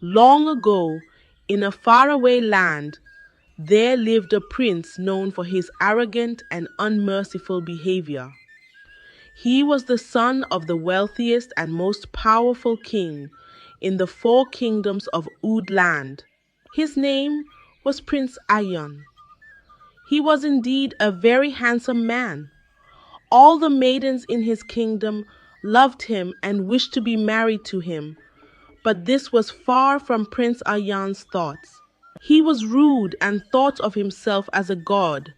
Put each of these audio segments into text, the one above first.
Long ago, in a faraway land, there lived a prince known for his arrogant and unmerciful behavior. He was the son of the wealthiest and most powerful king in the four kingdoms of Oud land. His name was Prince Ayan. He was indeed a very handsome man. All the maidens in his kingdom loved him and wished to be married to him, but this was far from Prince Ayan's thoughts. He was rude and thought of himself as a god,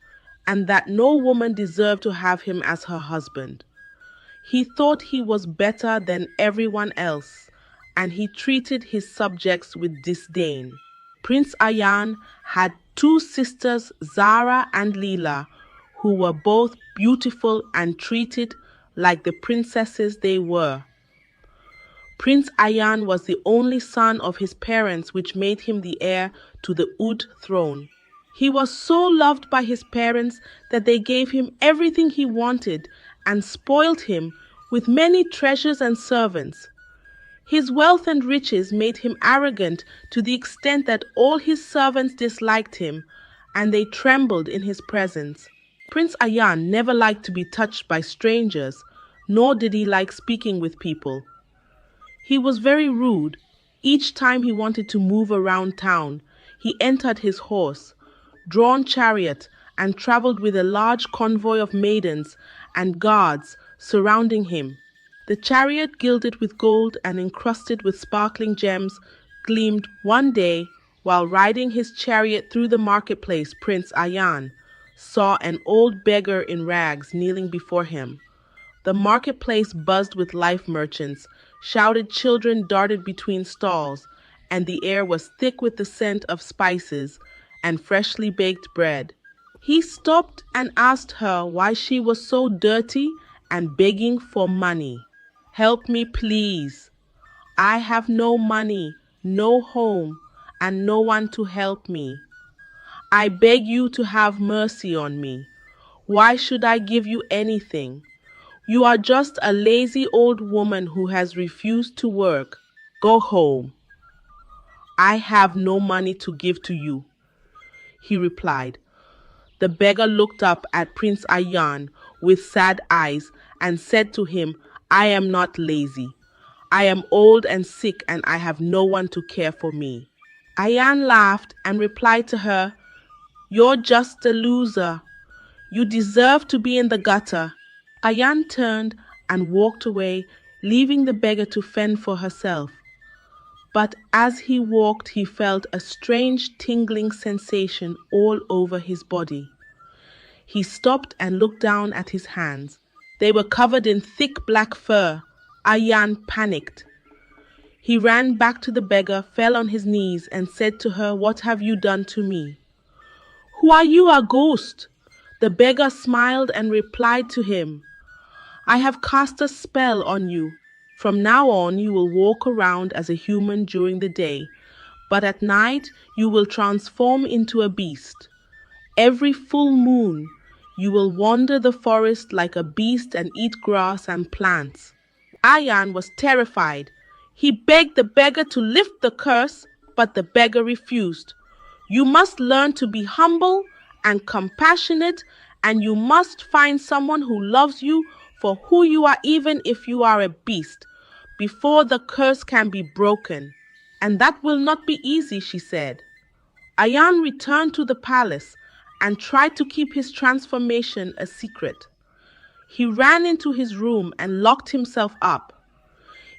and that no woman deserved to have him as her husband. He thought he was better than everyone else, and he treated his subjects with disdain. Prince Ayan had two sisters, Zara and Leela, who were both beautiful and treated like the princesses they were. Prince Ayan was the only son of his parents, which made him the heir to the Oud throne. He was so loved by his parents that they gave him everything he wanted and spoiled him with many treasures and servants. His wealth and riches made him arrogant to the extent that all his servants disliked him, and they trembled in his presence. Prince Ayan never liked to be touched by strangers, nor did he like speaking with people. He was very rude. Each time he wanted to move around town, he entered his horse, drawn chariot, and traveled with a large convoy of maidens and guards surrounding him. The chariot, gilded with gold and encrusted with sparkling gems, gleamed one day while riding his chariot through the marketplace. Prince Ayan saw an old beggar in rags kneeling before him. The marketplace buzzed with life merchants, shouted children darted between stalls, and the air was thick with the scent of spices and freshly baked bread. He stopped and asked her why she was so dirty and begging for money. "Help me, please. I have no money, no home, and no one to help me. I beg you to have mercy on me. Why should I give you anything? You are just a lazy old woman who has refused to work. Go home." "I have no money to give to you," he replied. The beggar looked up at Prince Ayan with sad eyes and said to him, "I am not lazy. I am old and sick, and I have no one to care for me." Ayan laughed and replied to her, "You're just a loser. You deserve to be in the gutter." Ayan turned and walked away, leaving the beggar to fend for herself. But as he walked, he felt a strange tingling sensation all over his body. He stopped and looked down at his hands. They were covered in thick black fur. Ayan panicked. He ran back to the beggar, fell on his knees, and said to her, "What have you done to me?" "Who are you, a ghost?" The beggar smiled and replied to him, "I have cast a spell on you. From now on you will walk around as a human during the day, but at night you will transform into a beast. Every full moon you will wander the forest like a beast and eat grass and plants." Ayan was terrified. He begged the beggar to lift the curse, but the beggar refused. "You must learn to be humble and compassionate, and you must find someone who loves you for who you are, even if you are a beast, before the curse can be broken." "And that will not be easy," she said. Ayan returned to the palace and tried to keep his transformation a secret. He ran into his room and locked himself up.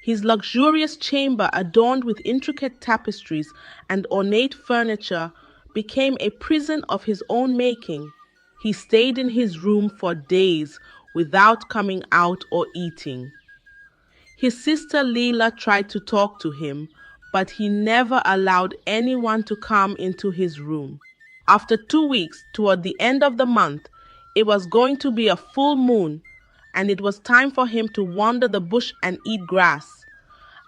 His luxurious chamber, adorned with intricate tapestries and ornate furniture, became a prison of his own making. He stayed in his room for days without coming out or eating. His sister Leela tried to talk to him, but he never allowed anyone to come into his room. After 2 weeks, toward the end of the month, it was going to be a full moon, and it was time for him to wander the bush and eat grass.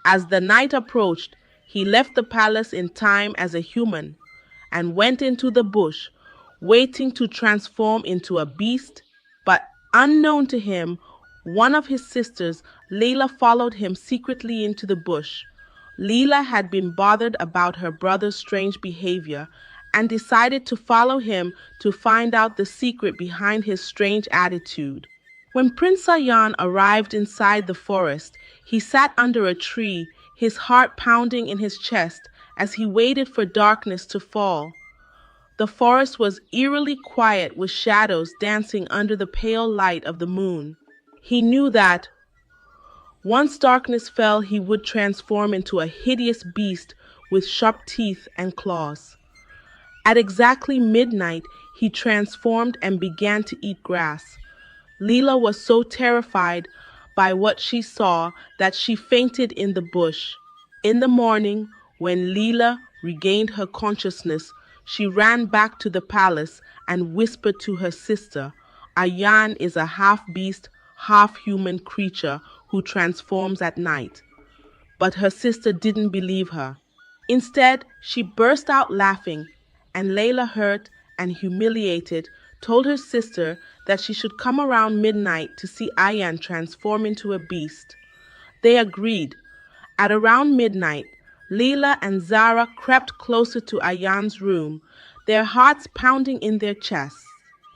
As the night approached, he left the palace in time as a human and went into the bush, waiting to transform into a beast, but unknown to him, one of his sisters, Layla, followed him secretly into the bush. Leela had been bothered about her brother's strange behavior and decided to follow him to find out the secret behind his strange attitude. When Prince Ayan arrived inside the forest, he sat under a tree, his heart pounding in his chest as he waited for darkness to fall. The forest was eerily quiet with shadows dancing under the pale light of the moon. He knew that once darkness fell, he would transform into a hideous beast with sharp teeth and claws. At exactly midnight, he transformed and began to eat grass. Leela was so terrified by what she saw that she fainted in the bush. In the morning, when Leela regained her consciousness, she ran back to the palace and whispered to her sister, "Ayan is a half-beast, half-human creature who transforms at night." But her sister didn't believe her. Instead, she burst out laughing, and Layla, hurt and humiliated, told her sister that she should come around midnight to see Ayan transform into a beast. They agreed. At around midnight, Leela and Zara crept closer to Ayan's room, their hearts pounding in their chests.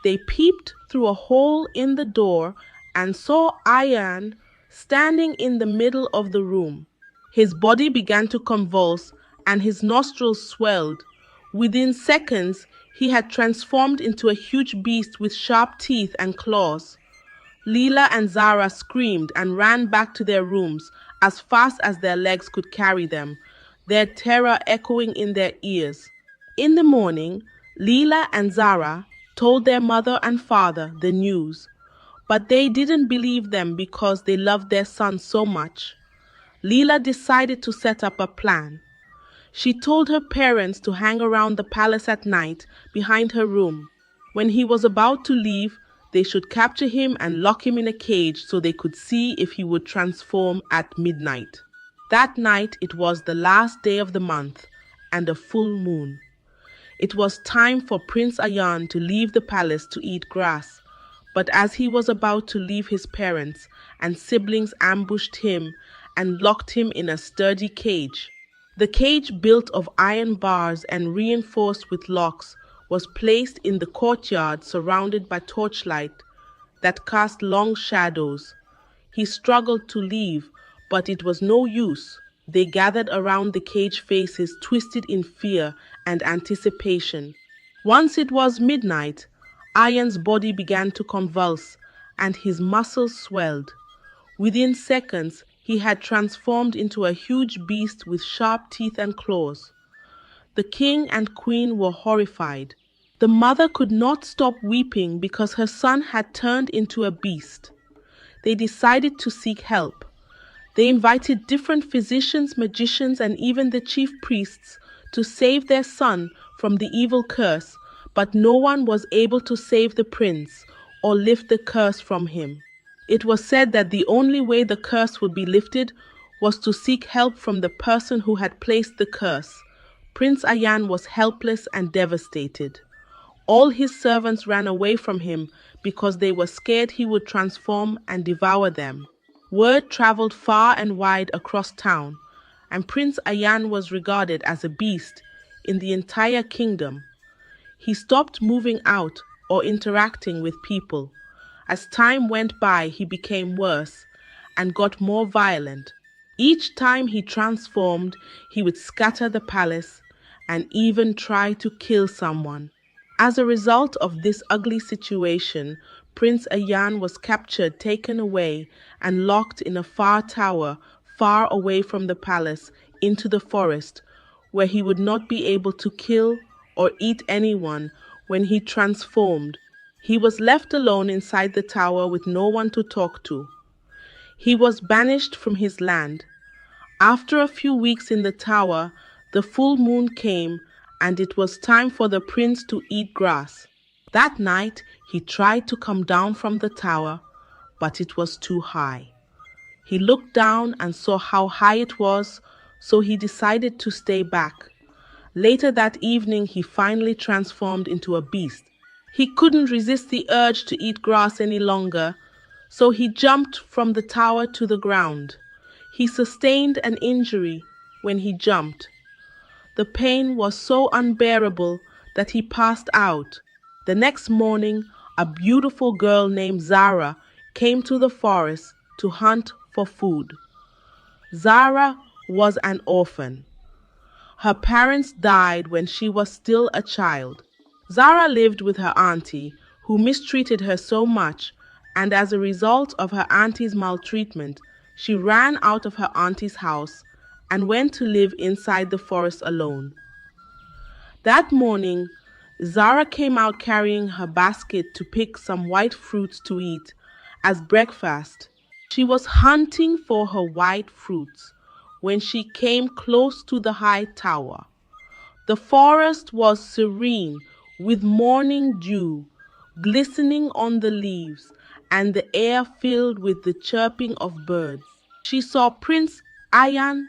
They peeped through a hole in the door and saw Ayan standing in the middle of the room. His body began to convulse and his nostrils swelled. Within seconds, he had transformed into a huge beast with sharp teeth and claws. Leela and Zara screamed and ran back to their rooms as fast as their legs could carry them, their terror echoing in their ears. In the morning, Leela and Zara told their mother and father the news, but they didn't believe them because they loved their son so much. Leela decided to set up a plan. She told her parents to hang around the palace at night behind her room. When he was about to leave, they should capture him and lock him in a cage so they could see if he would transform at midnight. That night it was the last day of the month and a full moon. It was time for Prince Ayan to leave the palace to eat grass, but as he was about to leave, his parents and siblings ambushed him and locked him in a sturdy cage. The cage, built of iron bars and reinforced with locks, was placed in the courtyard surrounded by torchlight that cast long shadows. He struggled to leave, but it was no use. They gathered around the cage, faces twisted in fear and anticipation. Once it was midnight, Ayan's body began to convulse and his muscles swelled. Within seconds, he had transformed into a huge beast with sharp teeth and claws. The king and queen were horrified. The mother could not stop weeping because her son had turned into a beast. They decided to seek help. They invited different physicians, magicians, and even the chief priests to save their son from the evil curse, but no one was able to save the prince or lift the curse from him. It was said that the only way the curse would be lifted was to seek help from the person who had placed the curse. Prince Ayan was helpless and devastated. All his servants ran away from him because they were scared he would transform and devour them. Word traveled far and wide across town, and Prince Ayan was regarded as a beast in the entire kingdom. He stopped moving out or interacting with people. As time went by, he became worse and got more violent. Each time he transformed, he would scatter the palace and even try to kill someone. As a result of this ugly situation, Prince Ayan was captured, taken away, and locked in a far tower far away from the palace into the forest, where he would not be able to kill or eat anyone when he transformed. He was left alone inside the tower with no one to talk to. He was banished from his land. After a few weeks in the tower, the full moon came, and it was time for the prince to eat grass. That night, he tried to come down from the tower, but it was too high. He looked down and saw how high it was, so he decided to stay back. Later that evening, he finally transformed into a beast. He couldn't resist the urge to eat grass any longer, so he jumped from the tower to the ground. He sustained an injury when he jumped. The pain was so unbearable that he passed out. The next morning, a beautiful girl named Zara came to the forest to hunt for food. Zara was an orphan. Her parents died when she was still a child. Zara lived with her auntie, who mistreated her so much, and as a result of her auntie's maltreatment, she ran out of her auntie's house and went to live inside the forest alone. That morning, Zara came out carrying her basket to pick some white fruits to eat as breakfast. She was hunting for her white fruits when she came close to the high tower. The forest was serene with morning dew glistening on the leaves and the air filled with the chirping of birds. She saw Prince Ayan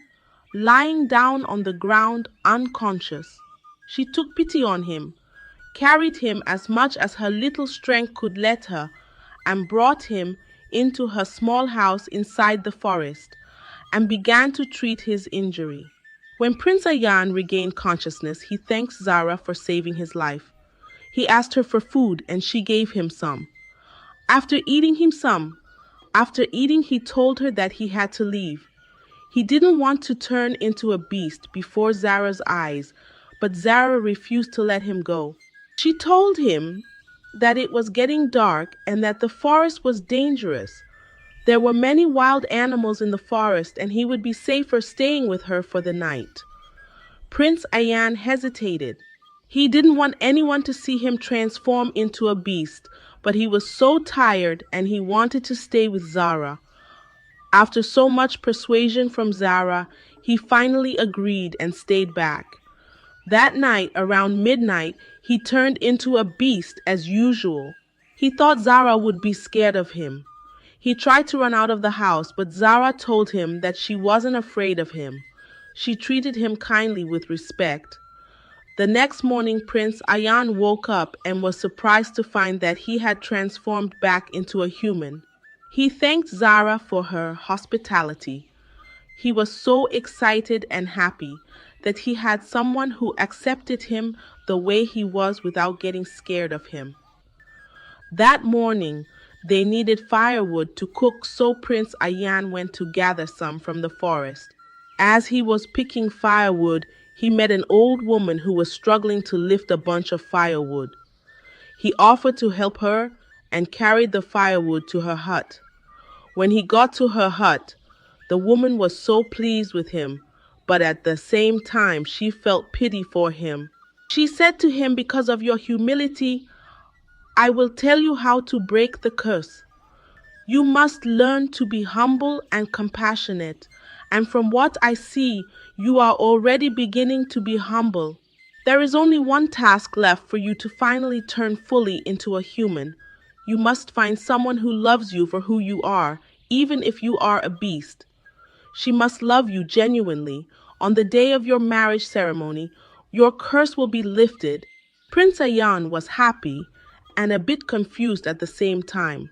lying down on the ground unconscious. She took pity on him, carried him as much as her little strength could let her, and brought him into her small house inside the forest, and began to treat his injury. When Prince Ayan regained consciousness, he thanked Zara for saving his life. He asked her for food, and she gave him some. After eating, he told her that he had to leave. He didn't want to turn into a beast before Zara's eyes, but Zara refused to let him go. She told him that it was getting dark and that the forest was dangerous. There were many wild animals in the forest, and he would be safer staying with her for the night. Prince Ayan hesitated. He didn't want anyone to see him transform into a beast, but he was so tired and he wanted to stay with Zara. After so much persuasion from Zara, he finally agreed and stayed back. That night, around midnight, he turned into a beast as usual. He thought Zara would be scared of him. He tried to run out of the house, but Zara told him that she wasn't afraid of him. She treated him kindly with respect. The next morning, Prince Ayan woke up and was surprised to find that he had transformed back into a human. He thanked Zara for her hospitality. He was so excited and happy that he had someone who accepted him the way he was without getting scared of him. That morning, they needed firewood to cook, so Prince Ayan went to gather some from the forest. As he was picking firewood, he met an old woman who was struggling to lift a bunch of firewood. He offered to help her and carried the firewood to her hut. When he got to her hut, the woman was so pleased with him, but at the same time she felt pity for him. She said to him, "Because of your humility, I will tell you how to break the curse. You must learn to be humble and compassionate, and from what I see, you are already beginning to be humble. There is only one task left for you to finally turn fully into a human. You must find someone who loves you for who you are, even if you are a beast. She must love you genuinely. On the day of your marriage ceremony, your curse will be lifted." Prince Ayan was happy and a bit confused at the same time.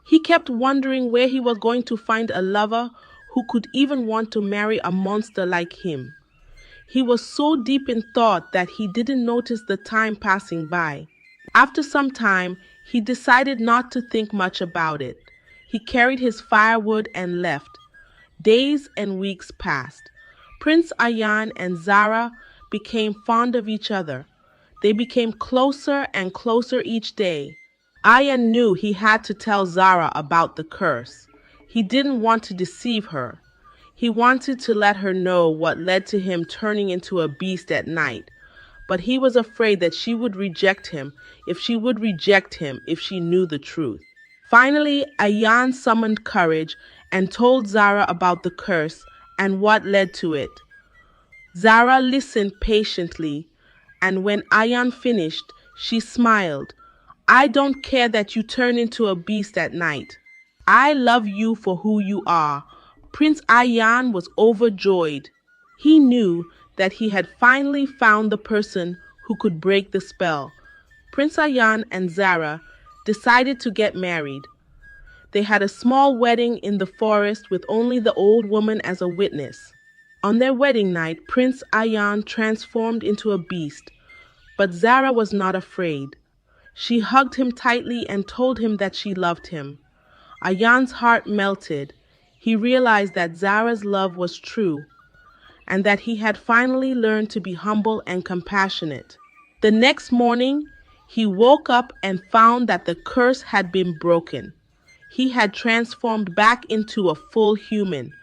He kept wondering where he was going to find a lover who could even want to marry a monster like him. He was so deep in thought that he didn't notice the time passing by. After some time, he decided not to think much about it. He carried his firewood and left. Days and weeks passed. Prince Ayan and Zara became fond of each other. They became closer and closer each day. Ayan knew he had to tell Zara about the curse. He didn't want to deceive her. He wanted to let her know what led to him turning into a beast at night. But he was afraid that she would reject him if she knew the truth. Finally, Ayan summoned courage and told Zara about the curse and what led to it. Zara listened patiently, and when Ayan finished, she smiled. "I don't care that you turn into a beast at night. I love you for who you are." Prince Ayan was overjoyed. He knew that he had finally found the person who could break the spell. Prince Ayan and Zara decided to get married. They had a small wedding in the forest with only the old woman as a witness. On their wedding night, Prince Ayan transformed into a beast, but Zara was not afraid. She hugged him tightly and told him that she loved him. Ayan's heart melted. He realized that Zara's love was true, and that he had finally learned to be humble and compassionate. The next morning, he woke up and found that the curse had been broken. He had transformed back into a full human.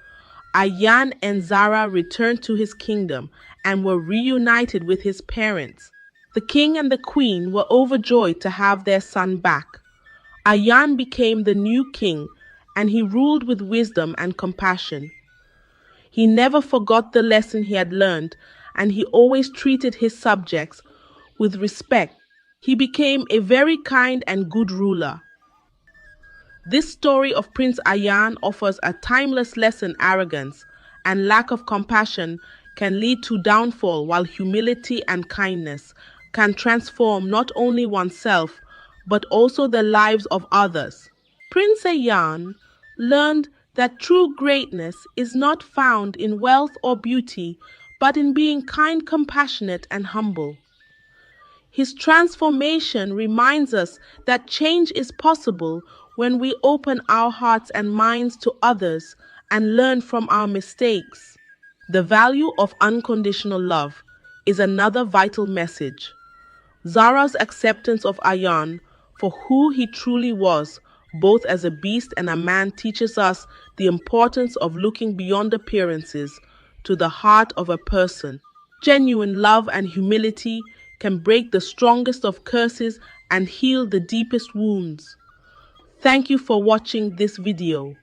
Ayan and Zara returned to his kingdom and were reunited with his parents. The king and the queen were overjoyed to have their son back. Ayan became the new king, and he ruled with wisdom and compassion. He never forgot the lesson he had learned, and he always treated his subjects with respect. He became a very kind and good ruler. This story of Prince Ayan offers a timeless lesson. Arrogance and lack of compassion can lead to downfall, while humility and kindness can transform not only oneself but also the lives of others. Prince Ayan learned that true greatness is not found in wealth or beauty, but in being kind, compassionate, and humble. His transformation reminds us that change is possible when we open our hearts and minds to others and learn from our mistakes. The value of unconditional love is another vital message. Zara's acceptance of Ayan for who he truly was, both as a beast and a man, teaches us the importance of looking beyond appearances to the heart of a person. Genuine love and humility can break the strongest of curses and heal the deepest wounds. Thank you for watching this video.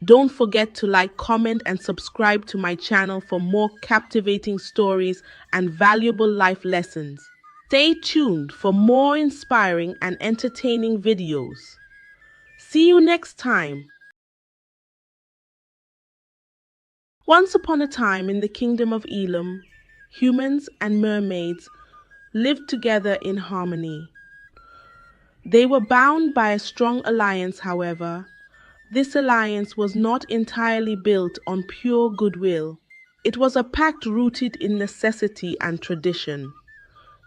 Don't forget to like, comment, and subscribe to my channel for more captivating stories and valuable life lessons. Stay tuned for more inspiring and entertaining videos. See you next time. Once upon a time in the kingdom of Elam, humans and mermaids lived together in harmony. They were bound by a strong alliance, however. This alliance was not entirely built on pure goodwill. It was a pact rooted in necessity and tradition.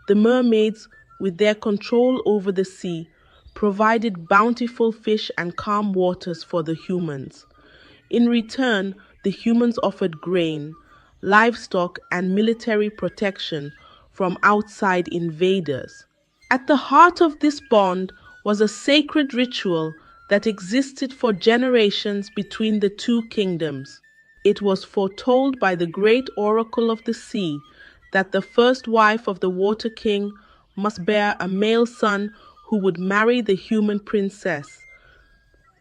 The mermaids, with their control over the sea, provided bountiful fish and calm waters for the humans. In return, the humans offered grain, livestock, and military protection from outside invaders. At the heart of this bond was a sacred ritual that existed for generations between the two kingdoms. It was foretold by the great oracle of the sea that the first wife of the Water King must bear a male son who would marry the human princess.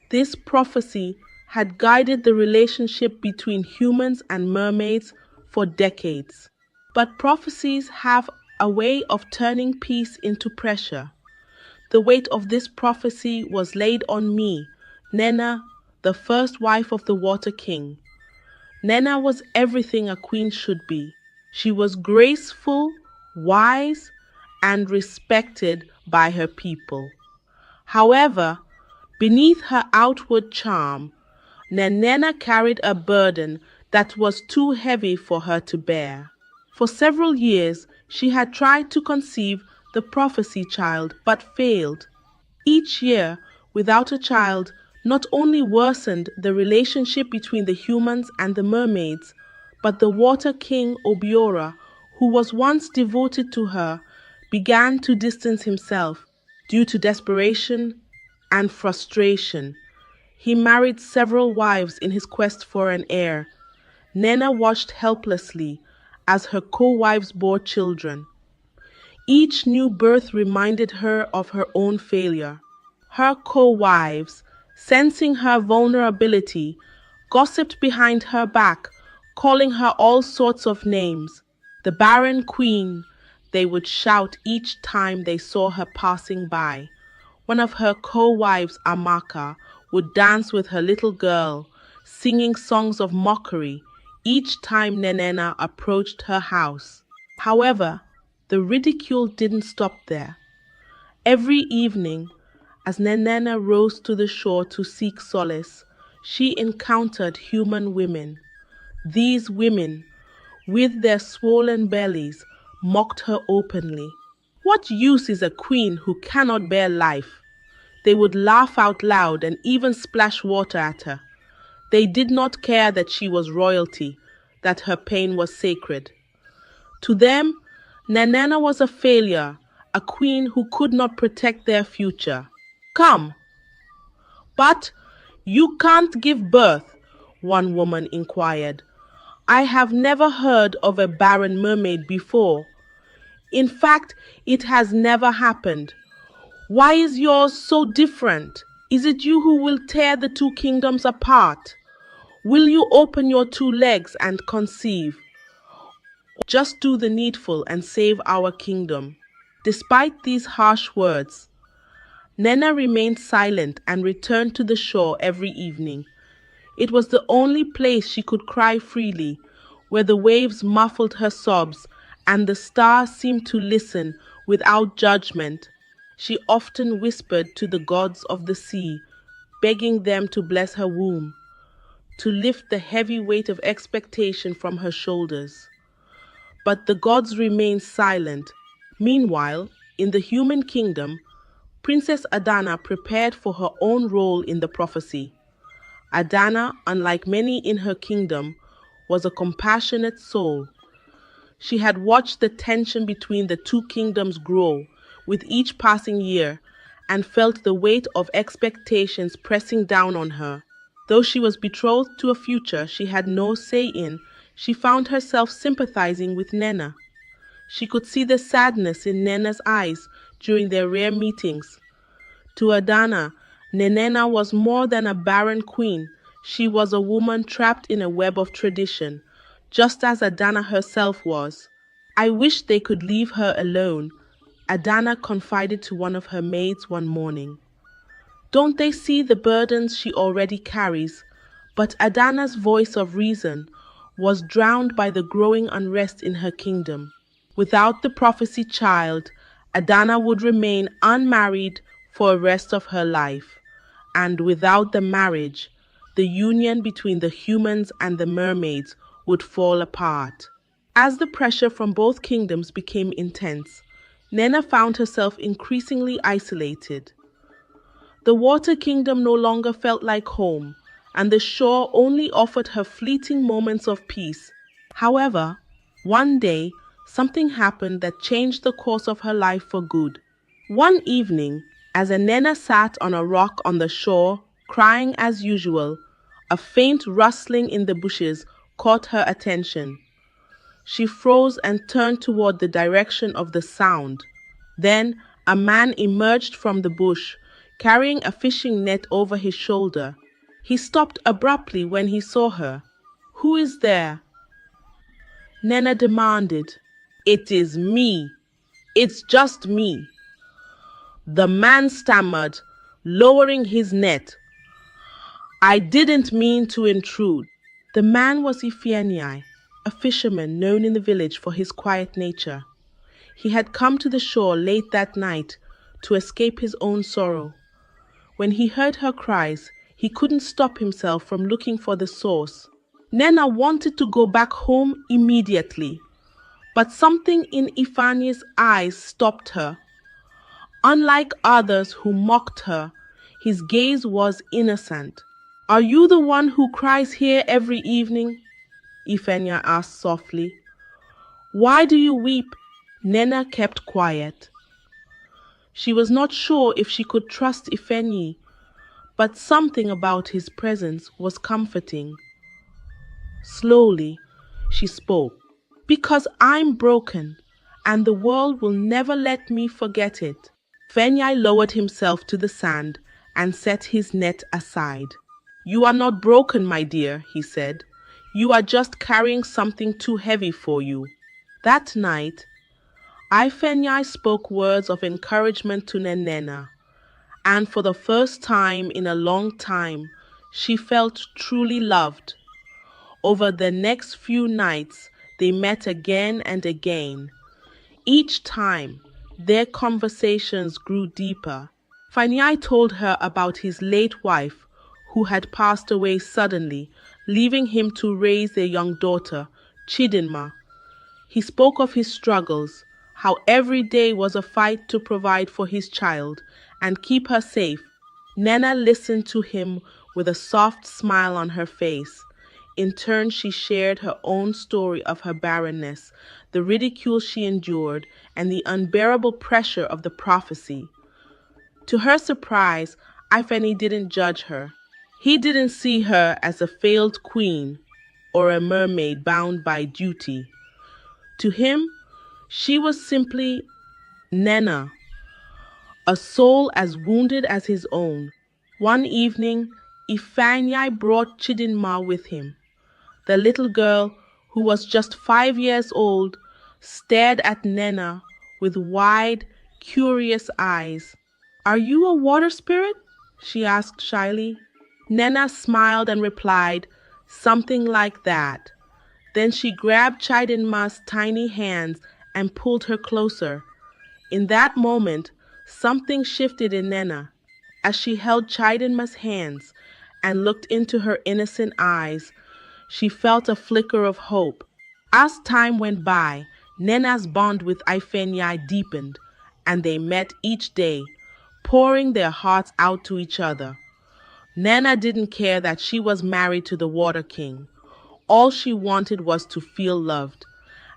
This prophecy had guided the relationship between humans and mermaids for decades. But prophecies have a way of turning peace into pressure. The weight of this prophecy was laid on me, Nena, the first wife of the Water King. Nena was everything a queen should be. She was graceful, wise, and respected by her people. However, beneath her outward charm, Nena carried a burden that was too heavy for her to bear. For several years, she had tried to conceive the prophecy child, but failed. Each year, without a child, not only worsened the relationship between the humans and the mermaids, but the Water King Obiora, who was once devoted to her, began to distance himself due to desperation and frustration. He married several wives in his quest for an heir. Nena watched helplessly as her co-wives bore children. Each new birth reminded her of her own failure. Her co-wives, sensing her vulnerability, gossiped behind her back, calling her all sorts of names. The barren queen, they would shout each time they saw her passing by. One of her co-wives, Amaka, would dance with her little girl, singing songs of mockery each time Nenena approached her house. However, the ridicule didn't stop there. Every evening, as Nenena rose to the shore to seek solace, she encountered human women. These women, with their swollen bellies, mocked her openly. What use is a queen who cannot bear life? They would laugh out loud and even splash water at her. They did not care that she was royalty, that her pain was sacred. To them, Nanana was a failure, a queen who could not protect their future. Come, but you can't give birth, one woman inquired. I have never heard of a barren mermaid before. In fact, it has never happened. Why is yours so different? Is it you who will tear the two kingdoms apart? Will you open your two legs and conceive? Just do the needful and save our kingdom. Despite these harsh words, Nena remained silent and returned to the shore every evening. It was the only place she could cry freely, where the waves muffled her sobs and the stars seemed to listen without judgment. She often whispered to the gods of the sea, begging them to bless her womb, to lift the heavy weight of expectation from her shoulders. But the gods remained silent. Meanwhile, in the human kingdom, Princess Adana prepared for her own role in the prophecy. Adana, unlike many in her kingdom, was a compassionate soul. She had watched the tension between the two kingdoms grow with each passing year and felt the weight of expectations pressing down on her. Though she was betrothed to a future she had no say in, she found herself sympathizing with Nena. She could see the sadness in Nena's eyes during their rare meetings. To Adana, Nenena was more than a barren queen. She was a woman trapped in a web of tradition, just as Adana herself was. I wish they could leave her alone, Adana confided to one of her maids one morning. Don't they see the burdens she already carries? But Adana's voice of reason was drowned by the growing unrest in her kingdom. Without the prophecy child, Adana would remain unmarried for the rest of her life. And without the marriage, the union between the humans and the mermaids would fall apart. As the pressure from both kingdoms became intense, Nena found herself increasingly isolated. The water kingdom no longer felt like home, and the shore only offered her fleeting moments of peace. However, one day, something happened that changed the course of her life for good. One evening, as Nena sat on a rock on the shore, crying as usual, a faint rustling in the bushes caught her attention. She froze and turned toward the direction of the sound. Then a man emerged from the bush, carrying a fishing net over his shoulder. He stopped abruptly when he saw her. "Who is there?" Nena demanded. "It is me. It's just me," the man stammered, lowering his net. "I didn't mean to intrude." The man was Ifenyi, a fisherman known in the village for his quiet nature. He had come to the shore late that night to escape his own sorrow. When he heard her cries, he couldn't stop himself from looking for the source. Nena wanted to go back home immediately, but something in Ifenyi's eyes stopped her. Unlike others who mocked her, his gaze was innocent. "Are you the one who cries here every evening?" Ifenyi asked softly. "Why do you weep?" Nena kept quiet. She was not sure if she could trust Ifenyi, but something about his presence was comforting. Slowly, she spoke. "Because I'm broken, and the world will never let me forget it." Ifenyi lowered himself to the sand and set his net aside. "You are not broken, my dear," he said. "You are just carrying something too heavy for you." That night, Ifenyi spoke words of encouragement to Nena, and for the first time in a long time, she felt truly loved. Over the next few nights, they met again and again. Each time, their conversations grew deeper. Ifenyi told her about his late wife, who had passed away suddenly, leaving him to raise their young daughter Chidinma. He spoke of his struggles, how every day was a fight to provide for his child and keep her safe. Nena listened to him with a soft smile on her face. In turn, she shared her own story of her barrenness, the ridicule she endured, and the unbearable pressure of the prophecy. To her surprise, Ifenyi didn't judge her. He didn't see her as a failed queen or a mermaid bound by duty. To him, she was simply Nena, a soul as wounded as his own. One evening, Ifenyi brought Chidinma with him. The little girl, who was just 5 years old, stared at Nena with wide, curious eyes. "Are you a water spirit?" she asked shyly. Nena smiled and replied, "Something like that." Then she grabbed Chidinma's tiny hands and pulled her closer. In that moment, something shifted in Nena. As she held Chidinma's hands and looked into her innocent eyes, she felt a flicker of hope. As time went by, Nena's bond with Ifenyi deepened, and they met each day, pouring their hearts out to each other. Nena didn't care that she was married to the Water King. All she wanted was to feel loved,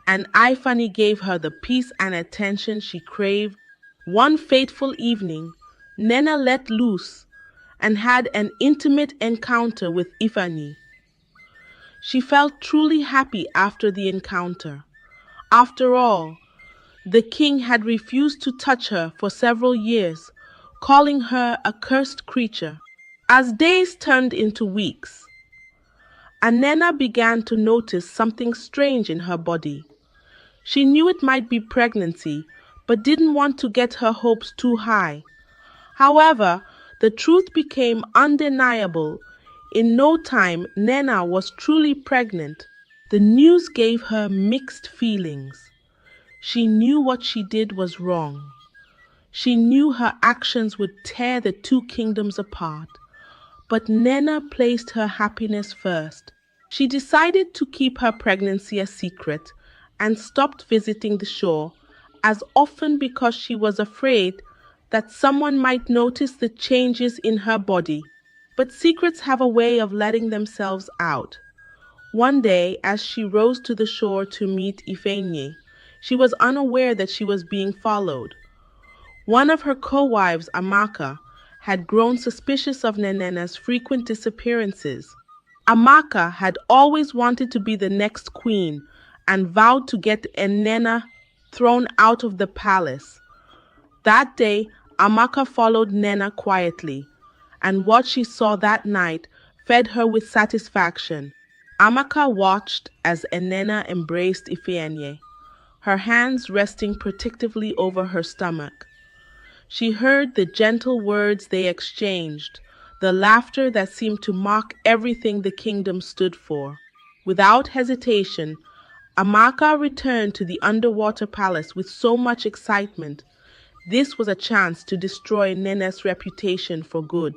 and Ifenyi gave her the peace and attention she craved. One fateful evening, Nena let loose and had an intimate encounter with Ifenyi. She felt truly happy after the encounter. After all, the king had refused to touch her for several years, calling her a cursed creature. As days turned into weeks, Nena began to notice something strange in her body. She knew it might be pregnancy, but didn't want to get her hopes too high. However, the truth became undeniable. In no time, Nena was truly pregnant. The news gave her mixed feelings. She knew what she did was wrong. She knew her actions would tear the two kingdoms apart. But Nena placed her happiness first. She decided to keep her pregnancy a secret and stopped visiting the shore as often because she was afraid that someone might notice the changes in her body. But secrets have a way of letting themselves out. One day, as she rose to the shore to meet Ifenyi, she was unaware that she was being followed. One of her co-wives, Amaka, had grown suspicious of Nenena's frequent disappearances. Amaka had always wanted to be the next queen and vowed to get Nena thrown out of the palace. That day, Amaka followed Nena quietly, and what she saw that night fed her with satisfaction. Amaka watched as Nena embraced Ifenyi, her hands resting protectively over her stomach. She heard the gentle words they exchanged, the laughter that seemed to mock everything the kingdom stood for. Without hesitation, Amaka returned to the underwater palace with so much excitement. This was a chance to destroy Nena's reputation for good.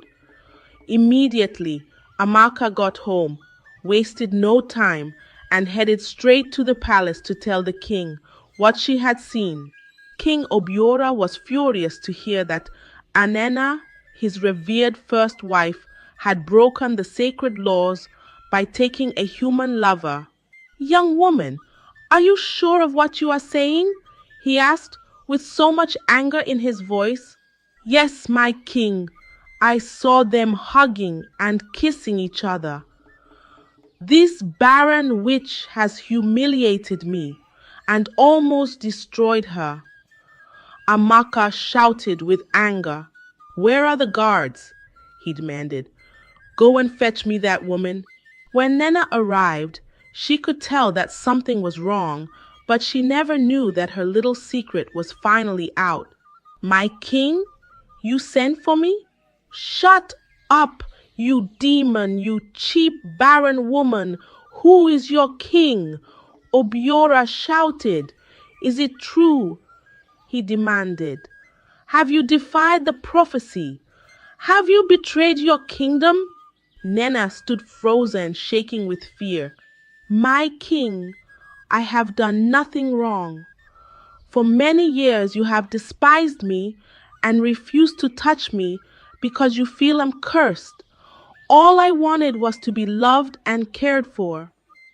Immediately, Amaka got home, wasted no time, and headed straight to the palace to tell the king what she had seen. King Obiora was furious to hear that Nena, his revered first wife, had broken the sacred laws by taking a human lover. "Young woman, are you sure of what you are saying?" he asked, with so much anger in his voice. "Yes, my king, I saw them hugging and kissing each other. This barren witch has humiliated me and almost destroyed her." Amaka shouted with anger. "Where are the guards?" he demanded. "Go and fetch me that woman." When Nena arrived, she could tell that something was wrong, but she never knew that her little secret was finally out. "My king? You sent for me?" "Shut up, you demon, you cheap, barren woman! Who is your king?" Obiora shouted. "Is it true?" he demanded. "Have you defied the prophecy? Have you betrayed your kingdom?" Nena stood frozen, shaking with fear. "My king, I have done nothing wrong. For many years you have despised me and refused to touch me because you feel I'm cursed. All I wanted was to be loved and cared for."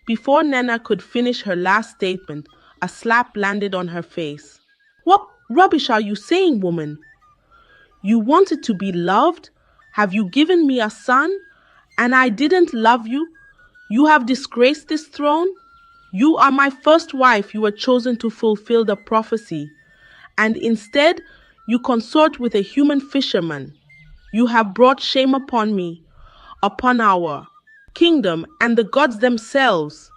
Before Nena could finish her last statement, a slap landed on her face. "What rubbish are you saying, woman? You wanted to be loved? Have you given me a son? And I didn't love you? You have disgraced this throne? You are my first wife. You were chosen to fulfill the prophecy. And instead, you consort with a human fisherman. You have brought shame upon me, upon our kingdom and the gods themselves.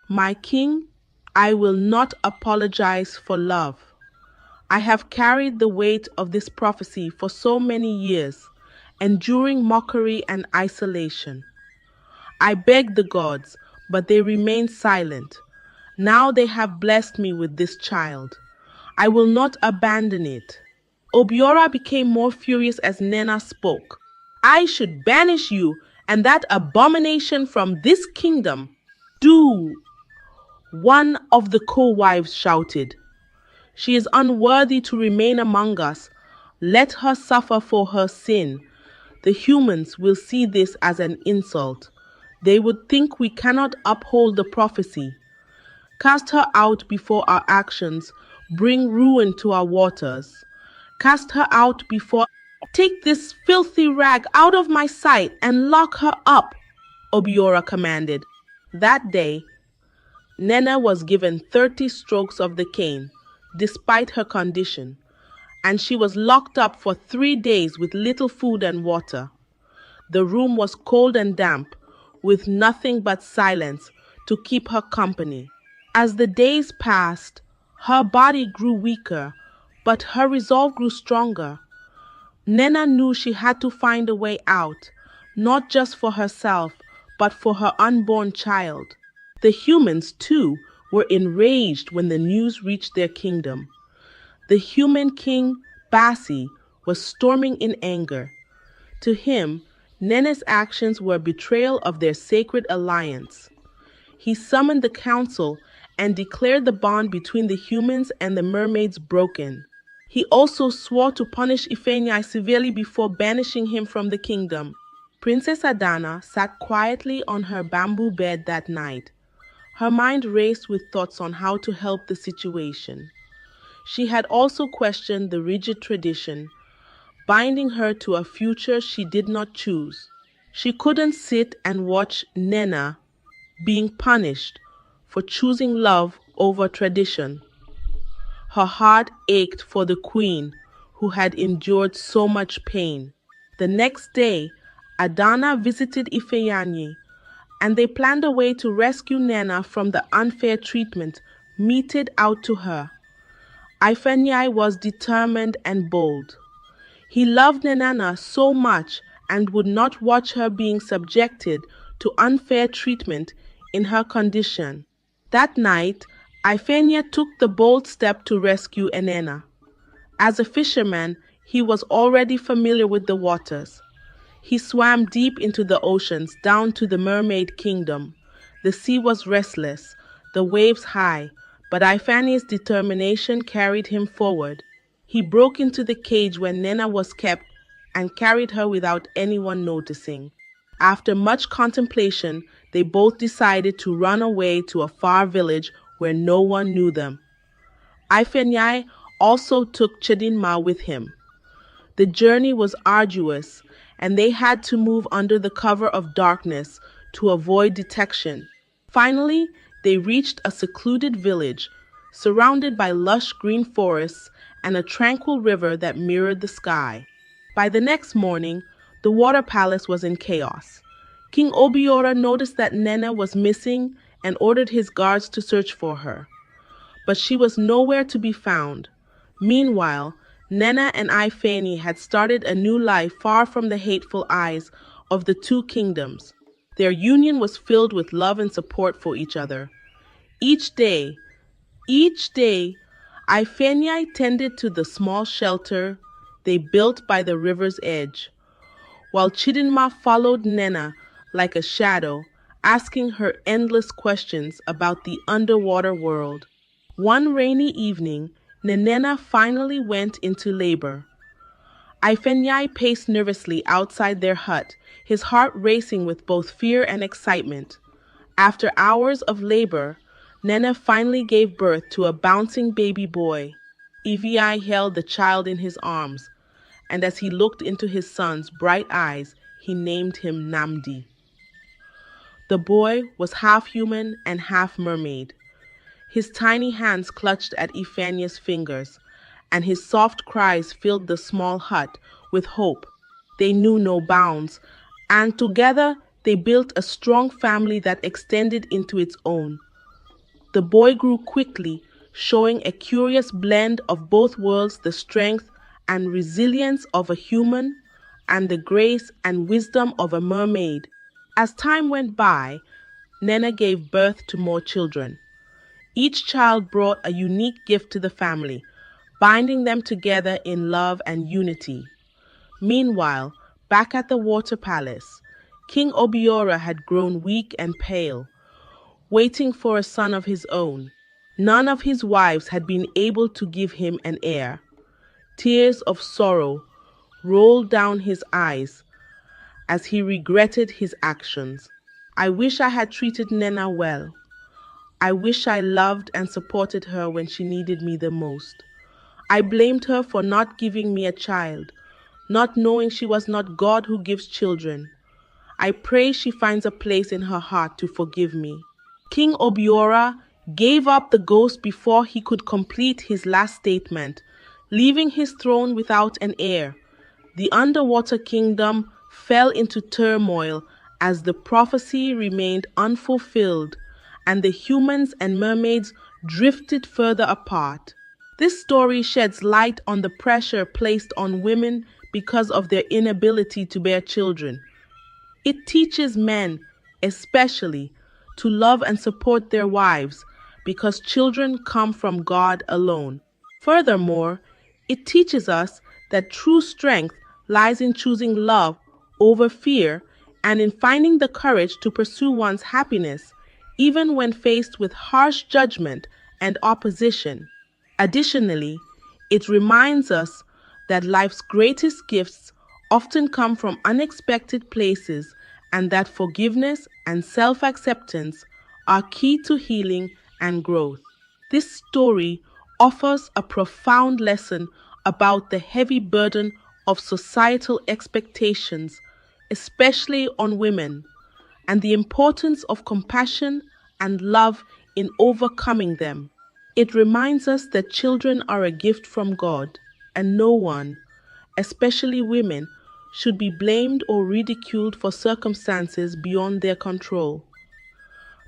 My king, I will not apologize for love. I have carried the weight of this prophecy for so many years, enduring mockery and isolation. I begged the gods, but they remained silent. Now they have blessed me with this child. I will not abandon it." Obiora became more furious as Nena spoke. "I should banish you and that abomination from this kingdom." "Do," one of the co-wives shouted. "She is unworthy to remain among us. Let her suffer for her sin. The humans will see this as an insult. They would think we cannot uphold the prophecy. Cast her out before our actions bring ruin to our waters. Cast her out before... Take this filthy rag out of my sight and lock her up," Obiora commanded. That day, Nena was given 30 strokes of the cane, despite her condition, and she was locked up for 3 days with little food and water. The room was cold and damp, with nothing but silence to keep her company. As the days passed, her body grew weaker, but her resolve grew stronger. Nena knew she had to find a way out, not just for herself, but for her unborn child. The humans, too, were enraged when the news reached their kingdom. The human king, Basi, was storming in anger. To him, Nena's actions were a betrayal of their sacred alliance. He summoned the council and declared the bond between the humans and the mermaids broken. He also swore to punish Ifenyi severely before banishing him from the kingdom. Princess Adana sat quietly on her bamboo bed that night. Her mind raced with thoughts on how to help the situation. She had also questioned the rigid tradition, binding her to a future she did not choose. She couldn't sit and watch Nena being punished for choosing love over tradition. Her heart ached for the queen who had endured so much pain. The next day, Adana visited Ifenyi, and they planned a way to rescue Nena from the unfair treatment meted out to her. Ifenyi was determined and bold. He loved Nena so much and would not watch her being subjected to unfair treatment in her condition. That night, Ifenyi took the bold step to rescue Nena. As a fisherman, he was already familiar with the waters. He swam deep into the oceans, down to the mermaid kingdom. The sea was restless, the waves high, but Ifenyi's determination carried him forward. He broke into the cage where Nena was kept and carried her without anyone noticing. After much contemplation, they both decided to run away to a far village where no one knew them. Ifenyi also took Chidinma with him. The journey was arduous, and they had to move under the cover of darkness to avoid detection. Finally, they reached a secluded village, surrounded by lush green forests and a tranquil river that mirrored the sky. By the next morning, the water palace was in chaos. King Obiora noticed that Nena was missing and ordered his guards to search for her. But she was nowhere to be found. Meanwhile, Nena and Ifenyi had started a new life far from the hateful eyes of the two kingdoms. Their union was filled with love and support for each other. Each day, Ifenyi tended to the small shelter they built by the river's edge. While Chidinma followed Nena like a shadow, asking her endless questions about the underwater world. One rainy evening, Nenena finally went into labor. Ifenyi paced nervously outside their hut, his heart racing with both fear and excitement. After hours of labor, Nene finally gave birth to a bouncing baby boy. Ifenyi held the child in his arms, and as he looked into his son's bright eyes, he named him Namdi. The boy was half human and half mermaid. His tiny hands clutched at Ifenyi's fingers, and his soft cries filled the small hut with hope. They knew no bounds, and together they built a strong family that extended into its own. The boy grew quickly, showing a curious blend of both worlds, the strength and resilience of a human and the grace and wisdom of a mermaid. As time went by, Nena gave birth to more children. Each child brought a unique gift to the family, binding them together in love and unity. Meanwhile, back at the water palace, King Obiora had grown weak and pale, waiting for a son of his own. None of his wives had been able to give him an heir. Tears of sorrow rolled down his eyes as he regretted his actions. I wish I had treated Nena well. I wish I loved and supported her when she needed me the most. I blamed her for not giving me a child, not knowing she was not God who gives children. I pray she finds a place in her heart to forgive me. King Obiora gave up the ghost before he could complete his last statement, leaving his throne without an heir. The underwater kingdom fell into turmoil as the prophecy remained unfulfilled, and the humans and mermaids drifted further apart. This story sheds light on the pressure placed on women because of their inability to bear children. It teaches men, especially, to love and support their wives because children come from God alone. Furthermore, it teaches us that true strength lies in choosing love over fear and in finding the courage to pursue one's happiness, even when faced with harsh judgment and opposition. Additionally, it reminds us that life's greatest gifts often come from unexpected places and that forgiveness and self-acceptance are key to healing and growth. This story offers a profound lesson about the heavy burden of societal expectations, especially on women, and the importance of compassion and love in overcoming them. It reminds us that children are a gift from God, and no one, especially women, should be blamed or ridiculed for circumstances beyond their control.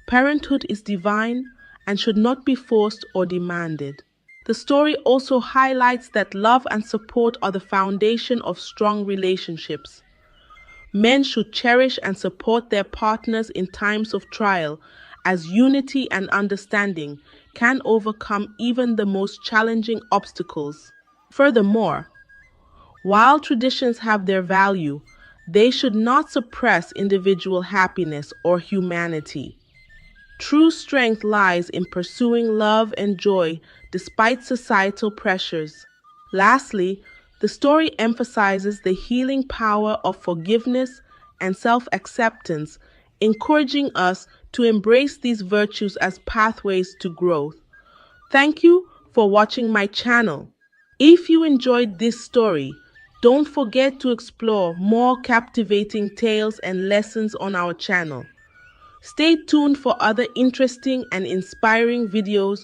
Parenthood is divine and should not be forced or demanded. The story also highlights that love and support are the foundation of strong relationships. Men should cherish and support their partners in times of trial, as unity and understanding can overcome even the most challenging obstacles. Furthermore, while traditions have their value, they should not suppress individual happiness or humanity. True strength lies in pursuing love and joy despite societal pressures. Lastly, the story emphasizes the healing power of forgiveness and self-acceptance, encouraging us to embrace these virtues as pathways to growth. Thank you for watching my channel. If you enjoyed this story, don't forget to explore more captivating tales and lessons on our channel. Stay tuned for other interesting and inspiring videos.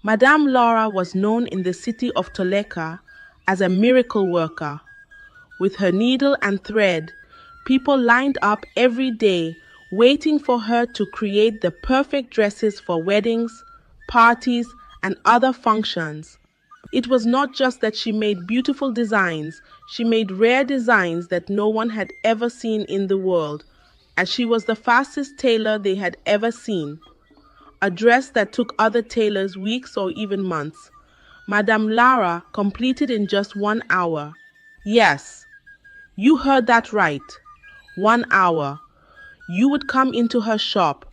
Madame Laura was known in the city of Toleka as a miracle worker. With her needle and thread, people lined up every day waiting for her to create the perfect dresses for weddings, parties, and other functions. It was not just that she made beautiful designs, she made rare designs that no one had ever seen in the world, and she was the fastest tailor they had ever seen. A dress that took other tailors weeks or even months, Madame Lara completed in just 1 hour. Yes, you heard that right. 1 hour. You would come into her shop.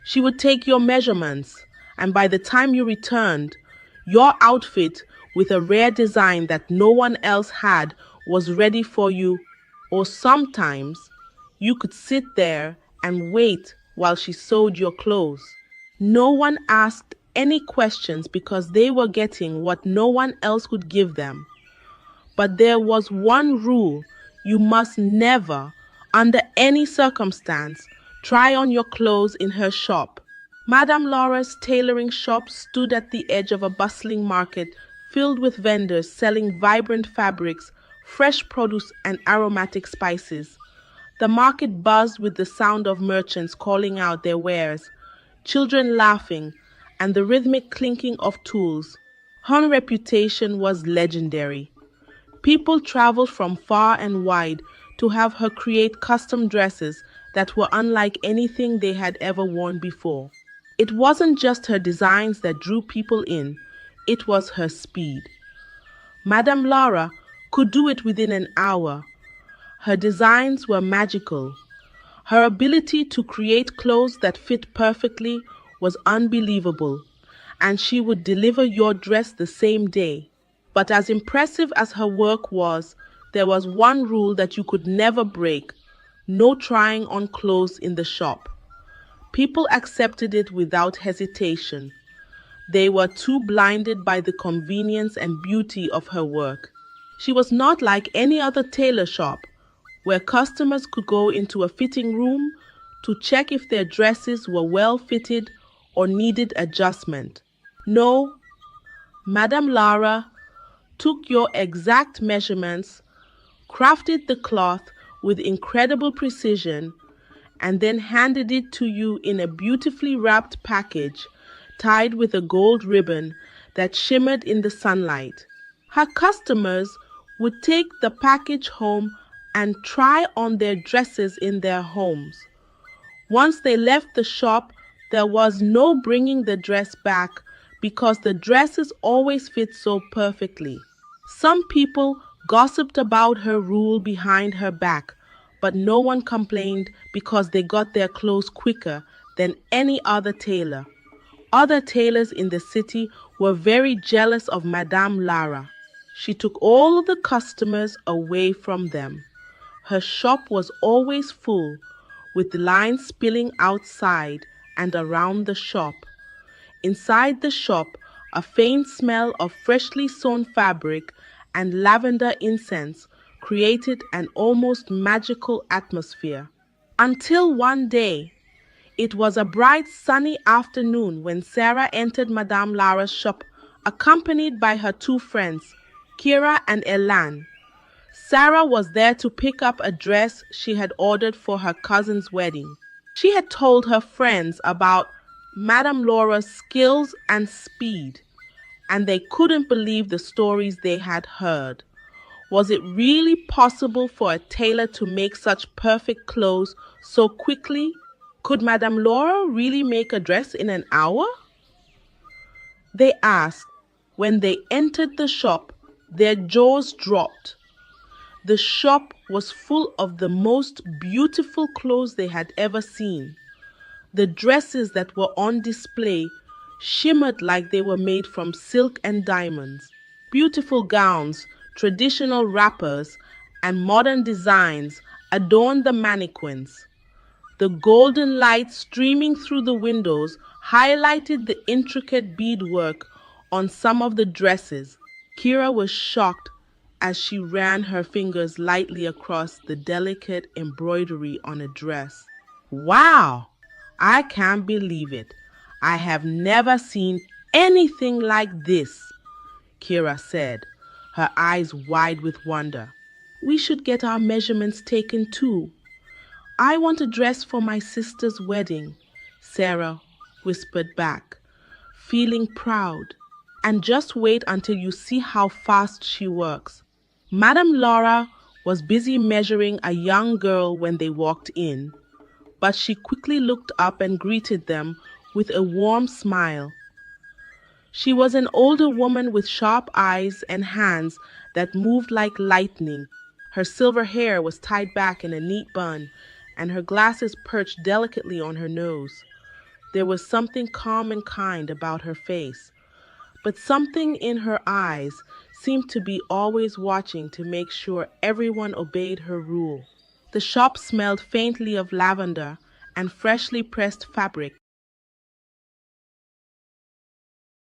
She would take your measurements, and by the time you returned, your outfit with a rare design that no one else had was ready for you. Or sometimes you could sit there and wait while she sewed your clothes. No one asked any questions because they were getting what no one else could give them. But there was one rule: you must never, under any circumstance, try on your clothes in her shop. Madame Laura's tailoring shop stood at the edge of a bustling market filled with vendors selling vibrant fabrics, fresh produce, and aromatic spices. The market buzzed with the sound of merchants calling out their wares, children laughing, and the rhythmic clinking of tools. Her reputation was legendary. People traveled from far and wide to have her create custom dresses that were unlike anything they had ever worn before. It wasn't just her designs that drew people in, it was her speed. Madame Laura could do it within an hour. Her designs were magical. Her ability to create clothes that fit perfectly was unbelievable, and she would deliver your dress the same day. But as impressive as her work was, there was one rule that you could never break: no trying on clothes in the shop. People accepted it without hesitation. They were too blinded by the convenience and beauty of her work. She was not like any other tailor shop, where customers could go into a fitting room to check if their dresses were well fitted or needed adjustment. No, Madame Laura took your exact measurements, crafted the cloth with incredible precision, and then handed it to you in a beautifully wrapped package tied with a gold ribbon that shimmered in the sunlight. Her customers would take the package home and try on their dresses in their homes. Once they left the shop, there was no bringing the dress back because the dresses always fit so perfectly. Some people gossiped about her rule behind her back, but no one complained because they got their clothes quicker than any other tailor. Other tailors in the city were very jealous of Madame Lara. She took all the customers away from them. Her shop was always full, with lines spilling outside and around the shop. Inside the shop, a faint smell of freshly sewn fabric and lavender incense created an almost magical atmosphere. Until one day, it was a bright sunny afternoon when Zara entered Madame Lara's shop accompanied by her two friends, Kira and Elan. Zara was there to pick up a dress she had ordered for her cousin's wedding. She had told her friends about Madame Laura's skills and speed, and they couldn't believe the stories they had heard. Was it really possible for a tailor to make such perfect clothes so quickly? Could Madame Laura really make a dress in an hour? They asked. When they entered the shop, their jaws dropped. The shop was full of the most beautiful clothes they had ever seen. The dresses that were on display shimmered like they were made from silk and diamonds. Beautiful gowns, traditional wrappers, and modern designs adorned the mannequins. The golden light streaming through the windows highlighted the intricate beadwork on some of the dresses. Kira was shocked as she ran her fingers lightly across the delicate embroidery on a dress. Wow! I can't believe it. I have never seen anything like this, Kira said, her eyes wide with wonder. We should get our measurements taken too. I want a dress for my sister's wedding, Sarah whispered back, feeling proud. And just wait until you see how fast she works. Madame Laura was busy measuring a young girl when they walked in, but she quickly looked up and greeted them with a warm smile. She was an older woman with sharp eyes and hands that moved like lightning. Her silver hair was tied back in a neat bun, and her glasses perched delicately on her nose. There was something calm and kind about her face, but something in her eyes seemed to be always watching to make sure everyone obeyed her rule. The shop smelled faintly of lavender and freshly pressed fabric,